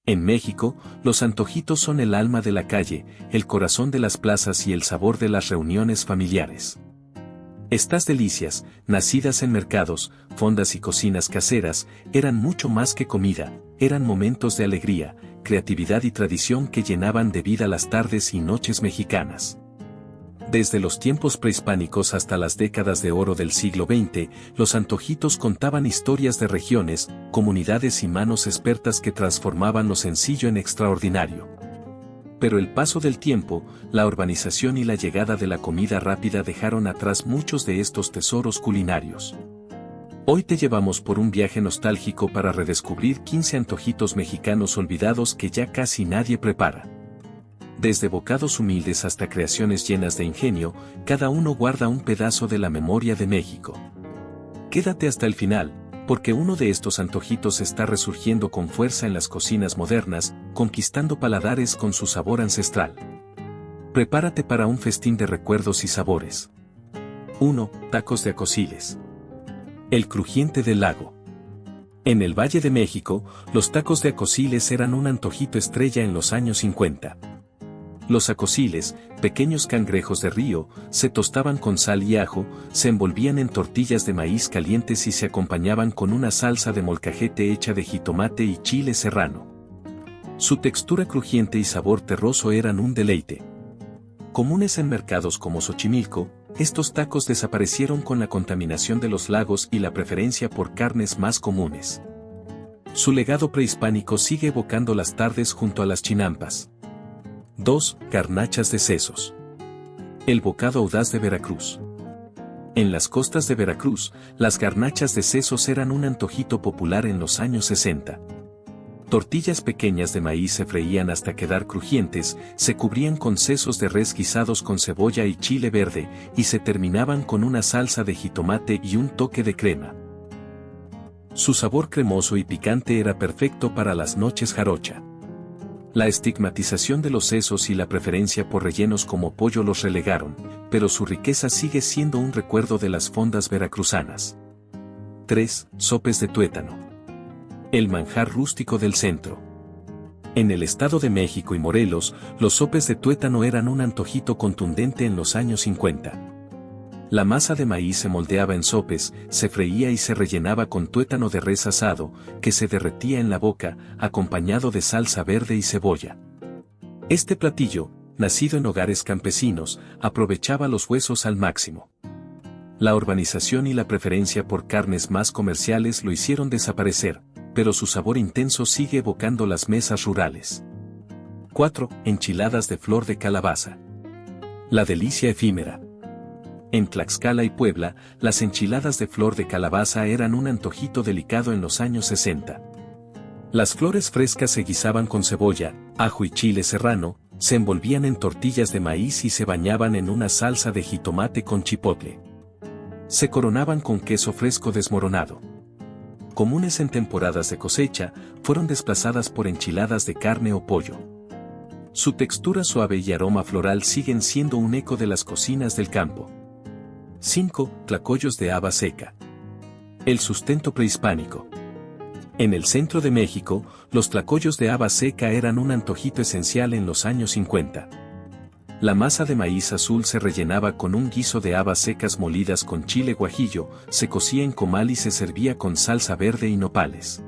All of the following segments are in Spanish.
En México, los antojitos son el alma de la calle, el corazón de las plazas y el sabor de las reuniones familiares. Estas delicias, nacidas en mercados, fondas y cocinas caseras, eran mucho más que comida, eran momentos de alegría, creatividad y tradición que llenaban de vida las tardes y noches mexicanas. Desde los tiempos prehispánicos hasta las décadas de oro del siglo XX, los antojitos contaban historias de regiones, comunidades y manos expertas que transformaban lo sencillo en extraordinario. Pero el paso del tiempo, la urbanización y la llegada de la comida rápida dejaron atrás muchos de estos tesoros culinarios. Hoy te llevamos por un viaje nostálgico para redescubrir 15 antojitos mexicanos olvidados que ya casi nadie prepara. Desde bocados humildes hasta creaciones llenas de ingenio, cada uno guarda un pedazo de la memoria de México. Quédate hasta el final, porque uno de estos antojitos está resurgiendo con fuerza en las cocinas modernas, conquistando paladares con su sabor ancestral. Prepárate para un festín de recuerdos y sabores. 1. Tacos de acosiles. El crujiente del lago. En el Valle de México, los tacos de acosiles eran un antojito estrella en los años 50. Los acosiles, pequeños cangrejos de río, se tostaban con sal y ajo, se envolvían en tortillas de maíz calientes y se acompañaban con una salsa de molcajete hecha de jitomate y chile serrano. Su textura crujiente y sabor terroso eran un deleite. Comunes en mercados como Xochimilco, estos tacos desaparecieron con la contaminación de los lagos y la preferencia por carnes más comunes. Su legado prehispánico sigue evocando las tardes junto a las chinampas. 2. Garnachas de sesos. El bocado audaz de Veracruz. En las costas de Veracruz, las garnachas de sesos eran un antojito popular en los años 60. Tortillas pequeñas de maíz se freían hasta quedar crujientes, se cubrían con sesos de res guisados con cebolla y chile verde, y se terminaban con una salsa de jitomate y un toque de crema. Su sabor cremoso y picante era perfecto para las noches jarocha. La estigmatización de los sesos y la preferencia por rellenos como pollo los relegaron, pero su riqueza sigue siendo un recuerdo de las fondas veracruzanas. 3. Sopes de tuétano. El manjar rústico del centro. En el Estado de México y Morelos, los sopes de tuétano eran un antojito contundente en los años 50. La masa de maíz se moldeaba en sopes, se freía y se rellenaba con tuétano de res asado, que se derretía en la boca, acompañado de salsa verde y cebolla. Este platillo, nacido en hogares campesinos, aprovechaba los huesos al máximo. La urbanización y la preferencia por carnes más comerciales lo hicieron desaparecer, pero su sabor intenso sigue evocando las mesas rurales. 4. Enchiladas de flor de calabaza. La delicia efímera. En Tlaxcala y Puebla, las enchiladas de flor de calabaza eran un antojito delicado en los años 60. Las flores frescas se guisaban con cebolla, ajo y chile serrano, se envolvían en tortillas de maíz y se bañaban en una salsa de jitomate con chipotle. Se coronaban con queso fresco desmoronado. Comunes en temporadas de cosecha, fueron desplazadas por enchiladas de carne o pollo. Su textura suave y aroma floral siguen siendo un eco de las cocinas del campo. 5. Tlacoyos de haba seca. El sustento prehispánico. En el centro de México, los tlacoyos de haba seca eran un antojito esencial en los años 50. La masa de maíz azul se rellenaba con un guiso de habas secas molidas con chile guajillo, se cocía en comal y se servía con salsa verde y nopales.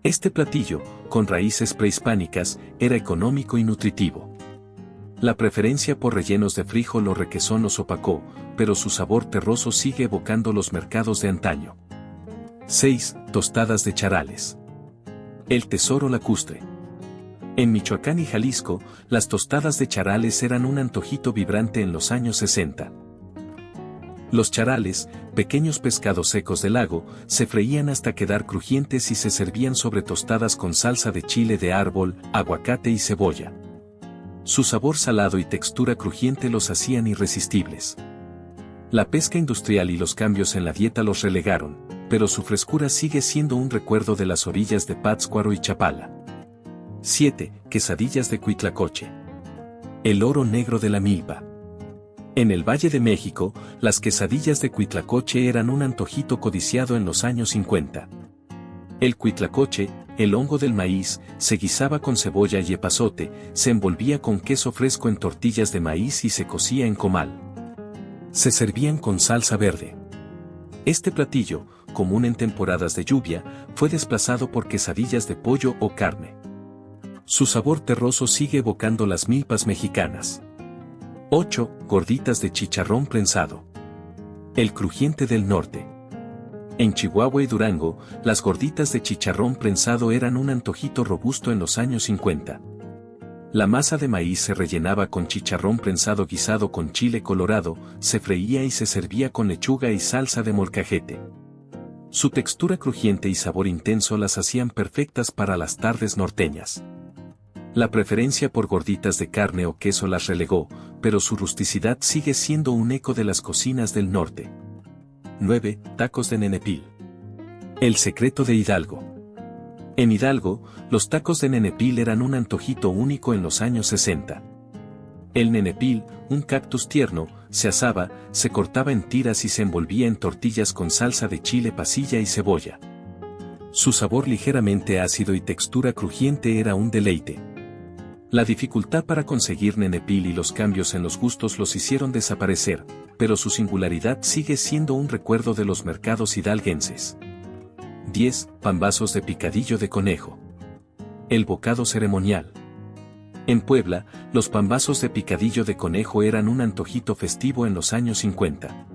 Este platillo, con raíces prehispánicas, era económico y nutritivo. La preferencia por rellenos de frijol o requesón los opacó, pero su sabor terroso sigue evocando los mercados de antaño. 6. Tostadas de charales. El tesoro lacustre. En Michoacán y Jalisco, las tostadas de charales eran un antojito vibrante en los años 60. Los charales, pequeños pescados secos del lago, se freían hasta quedar crujientes y se servían sobre tostadas con salsa de chile de árbol, aguacate y cebolla. Su sabor salado y textura crujiente los hacían irresistibles. La pesca industrial y los cambios en la dieta los relegaron, pero su frescura sigue siendo un recuerdo de las orillas de Pátzcuaro y Chapala. 7. Quesadillas de Cuitlacoche. El oro negro de la milpa. En el Valle de México, las quesadillas de Cuitlacoche eran un antojito codiciado en los años 50. El cuitlacoche, el hongo del maíz, se guisaba con cebolla y epazote, se envolvía con queso fresco en tortillas de maíz y se cocía en comal. Se servían con salsa verde. Este platillo, común en temporadas de lluvia, fue desplazado por quesadillas de pollo o carne. Su sabor terroso sigue evocando las milpas mexicanas. 8. Gorditas de chicharrón prensado. El crujiente del norte. En Chihuahua y Durango, las gorditas de chicharrón prensado eran un antojito robusto en los años 50. La masa de maíz se rellenaba con chicharrón prensado guisado con chile colorado, se freía y se servía con lechuga y salsa de molcajete. Su textura crujiente y sabor intenso las hacían perfectas para las tardes norteñas. La preferencia por gorditas de carne o queso las relegó, pero su rusticidad sigue siendo un eco de las cocinas del norte. 9. Tacos de nenepil. El secreto de Hidalgo. En Hidalgo, los tacos de nenepil eran un antojito único en los años 60. El nenepil, un cactus tierno, se asaba, se cortaba en tiras y se envolvía en tortillas con salsa de chile pasilla y cebolla. Su sabor ligeramente ácido y textura crujiente era un deleite. La dificultad para conseguir nenepil y los cambios en los gustos los hicieron desaparecer, pero su singularidad sigue siendo un recuerdo de los mercados hidalguenses. 10. Pambazos de picadillo de conejo. El bocado ceremonial. En Puebla, los pambazos de picadillo de conejo eran un antojito festivo en los años 50.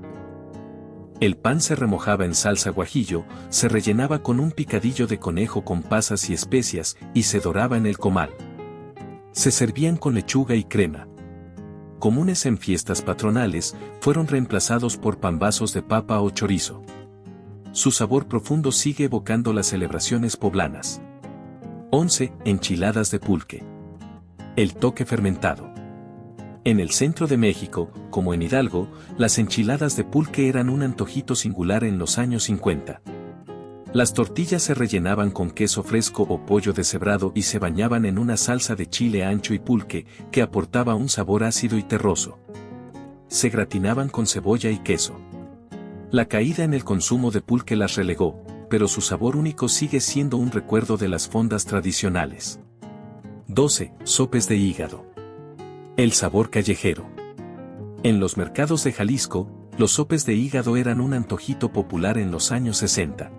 El pan se remojaba en salsa guajillo, se rellenaba con un picadillo de conejo con pasas y especias, y se doraba en el comal. Se servían con lechuga y crema. Comunes en fiestas patronales, fueron reemplazados por pambazos de papa o chorizo. Su sabor profundo sigue evocando las celebraciones poblanas. 11. Enchiladas de pulque. El toque fermentado. En el centro de México, como en Hidalgo, las enchiladas de pulque eran un antojito singular en los años 50. Las tortillas se rellenaban con queso fresco o pollo deshebrado y se bañaban en una salsa de chile ancho y pulque, que aportaba un sabor ácido y terroso. Se gratinaban con cebolla y queso. La caída en el consumo de pulque las relegó, pero su sabor único sigue siendo un recuerdo de las fondas tradicionales. 12. Sopes de hígado. El sabor callejero. En los mercados de Jalisco, los sopes de hígado eran un antojito popular en los años 60.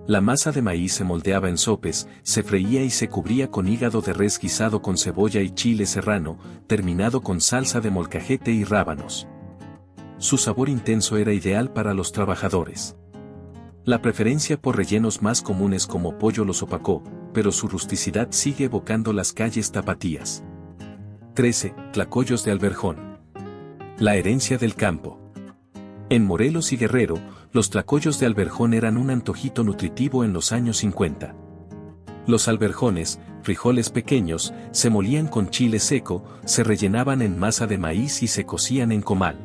La masa de maíz se moldeaba en sopes, se freía y se cubría con hígado de res guisado con cebolla y chile serrano, terminado con salsa de molcajete y rábanos. Su sabor intenso era ideal para los trabajadores. La preferencia por rellenos más comunes como pollo los opacó, pero su rusticidad sigue evocando las calles tapatías. 13. Tlacoyos de alberjón. La herencia del campo. En Morelos y Guerrero, los tlacoyos de alberjón eran un antojito nutritivo en los años 50. Los alberjones, frijoles pequeños, se molían con chile seco, se rellenaban en masa de maíz y se cocían en comal.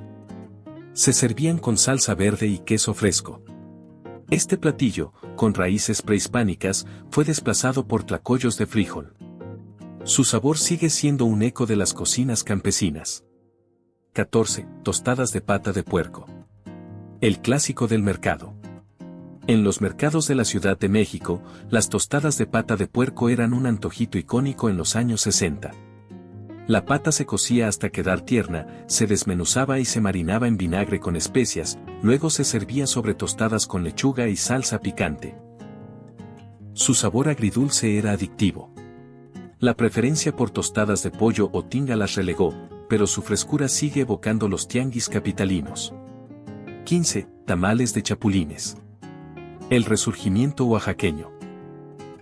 Se servían con salsa verde y queso fresco. Este platillo, con raíces prehispánicas, fue desplazado por tlacoyos de frijol. Su sabor sigue siendo un eco de las cocinas campesinas. 14. Tostadas de pata de puerco. El clásico del mercado. En los mercados de la Ciudad de México, las tostadas de pata de puerco eran un antojito icónico en los años 60. La pata se cocía hasta quedar tierna, se desmenuzaba y se marinaba en vinagre con especias, luego se servía sobre tostadas con lechuga y salsa picante. Su sabor agridulce era adictivo. La preferencia por tostadas de pollo o tinga las relegó, pero su frescura sigue evocando los tianguis capitalinos. 15. Tamales de chapulines. El resurgimiento oaxaqueño.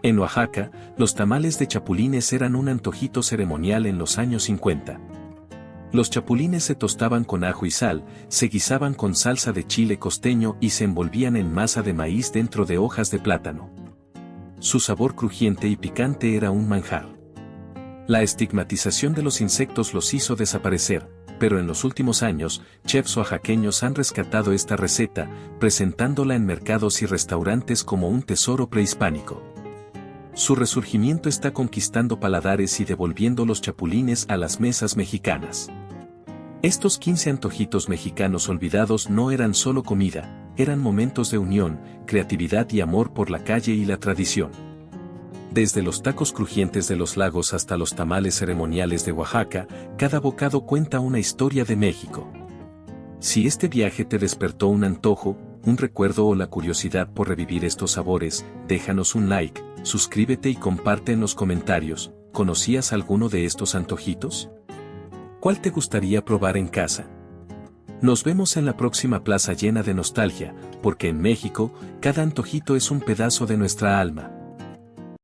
En Oaxaca, los tamales de chapulines eran un antojito ceremonial en los años 50. Los chapulines se tostaban con ajo y sal, se guisaban con salsa de chile costeño y se envolvían en masa de maíz dentro de hojas de plátano. Su sabor crujiente y picante era un manjar. La estigmatización de los insectos los hizo desaparecer, pero en los últimos años, chefs oaxaqueños han rescatado esta receta, presentándola en mercados y restaurantes como un tesoro prehispánico. Su resurgimiento está conquistando paladares y devolviendo los chapulines a las mesas mexicanas. Estos 15 antojitos mexicanos olvidados no eran solo comida, eran momentos de unión, creatividad y amor por la calle y la tradición. Desde los tacos crujientes de los lagos hasta los tamales ceremoniales de Oaxaca, cada bocado cuenta una historia de México. Si este viaje te despertó un antojo, un recuerdo o la curiosidad por revivir estos sabores, déjanos un like, suscríbete y comparte en los comentarios. ¿Conocías alguno de estos antojitos? ¿Cuál te gustaría probar en casa? Nos vemos en la próxima plaza llena de nostalgia, porque en México, cada antojito es un pedazo de nuestra alma.